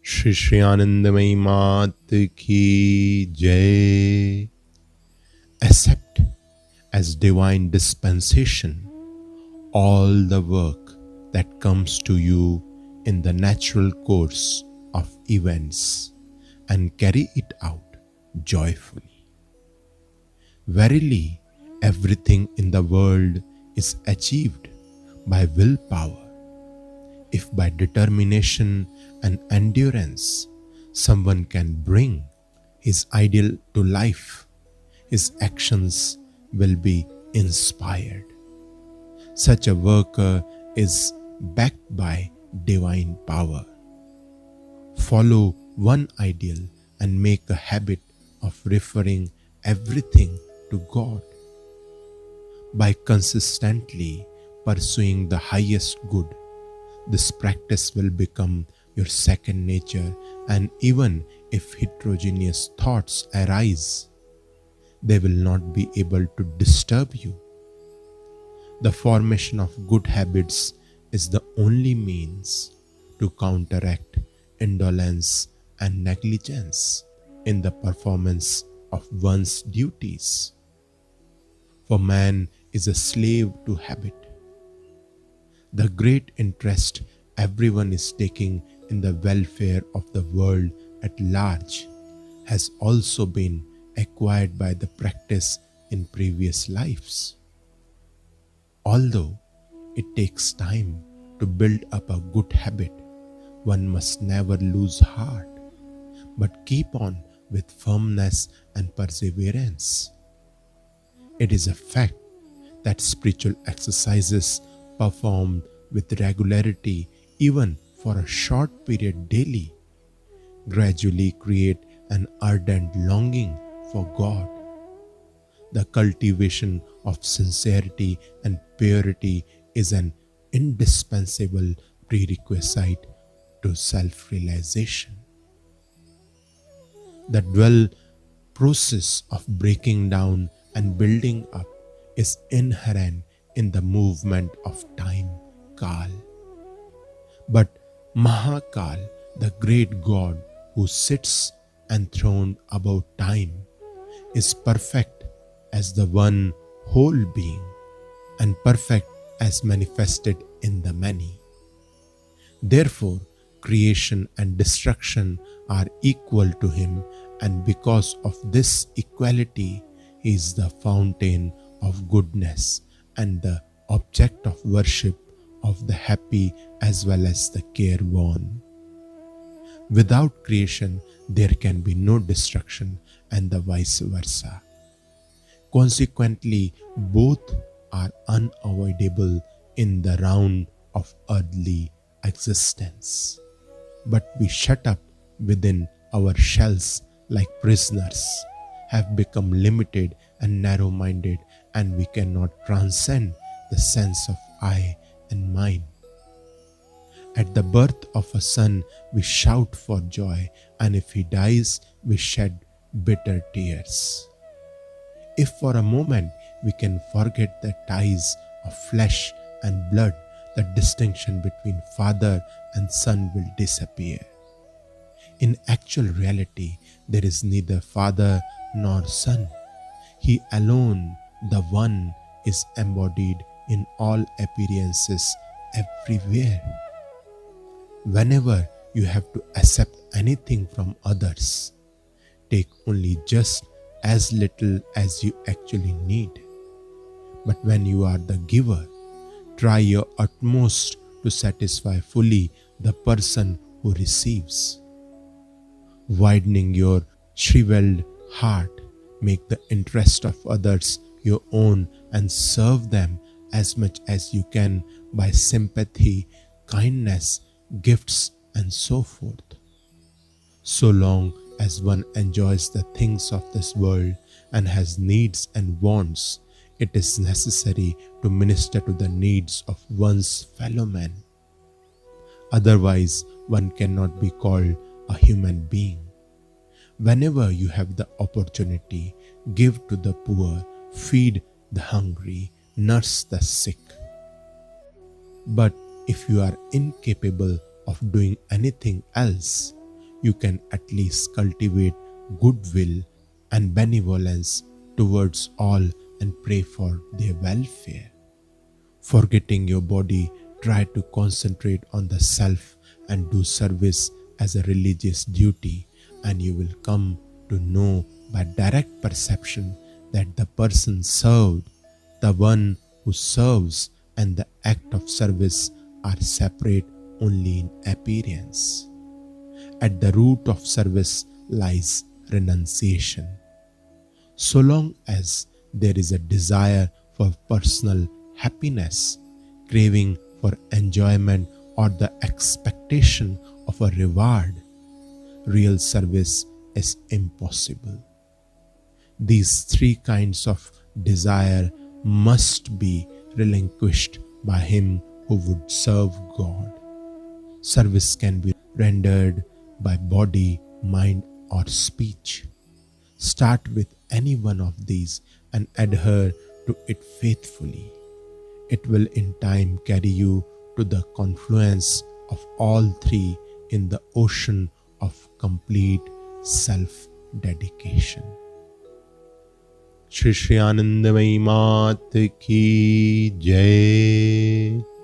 श्री श्री आनंदमयी मात की जय. Accept as divine dispensation all the work that comes to you in the natural course of events and carry it out joyfully. Verily, everything in the world is achieved by willpower. If by determination and endurance someone can bring his ideal to life, his actions will be inspired. Such a worker is backed by divine power. Follow one ideal and make a habit of referring everything to God. By consistently pursuing the highest good, this practice will become your second nature, and even if heterogeneous thoughts arise, they will not be able to disturb you. The formation of good habits is the only means to counteract indolence and negligence in the performance of one's duties. For man is a slave to habit. The great interest everyone is taking in the welfare of the world at large has also been acquired by the practice in previous lives. Although it takes time to build up a good habit, one must never lose heart, but keep on with firmness and perseverance. It is a fact that spiritual exercises performed with regularity, even for a short period daily, gradually create an ardent longing for God. The cultivation of sincerity and purity is an indispensable prerequisite to self-realization. The dual process of breaking down and building up is inherent in the movement of time, Kal. But Mahakal, the great God who sits enthroned above time, is perfect as the one whole being and perfect as manifested in the many. Therefore, creation and destruction are equal to him, and because of this equality, he is the fountain of goodness and the object of worship of the happy as well as the careworn. Without creation, there can be no destruction, and the vice versa. Consequently, both are unavoidable in the round of earthly existence. But we shut up within our shells like prisoners, have become limited and narrow-minded, and we cannot transcend the sense of I and mine. At the birth of a son, we shout for joy, and if he dies, we shed bitter tears. If for a moment we can forget the ties of flesh and blood, the distinction between father and son will disappear. In actual reality, there is neither father nor son. He alone, the one, is embodied in all appearances everywhere. Whenever you have to accept anything from others, take only just as little as you actually need. But when you are the giver, try your utmost to satisfy fully the person who receives. Widening your shriveled heart, make the interest of others your own and serve them as much as you can by sympathy, kindness, gifts, and so forth. So long as one enjoys the things of this world and has needs and wants, it is necessary to minister to the needs of one's fellow man. Otherwise, one cannot be called a human being. Whenever you have the opportunity, give to the poor, feed the hungry, nurse the sick. But if you are incapable of doing anything else, you can at least cultivate goodwill and benevolence towards all and pray for their welfare. Forgetting your body, try to concentrate on the self and do service as a religious duty, and you will come to know by direct perception that the person served, the one who serves, and the act of service are separate only in appearance. At the root of service lies renunciation. So long as there is a desire for personal happiness, craving for enjoyment, or the expectation of a reward, real service is impossible. These three kinds of desire must be relinquished by him who would serve God. Service can be rendered by body, mind, or speech. Start with any one of these and adhere to it faithfully. It will in time carry you to the confluence of all three in the ocean of complete self-dedication. Shri Shri आनंदमयी मात की जय।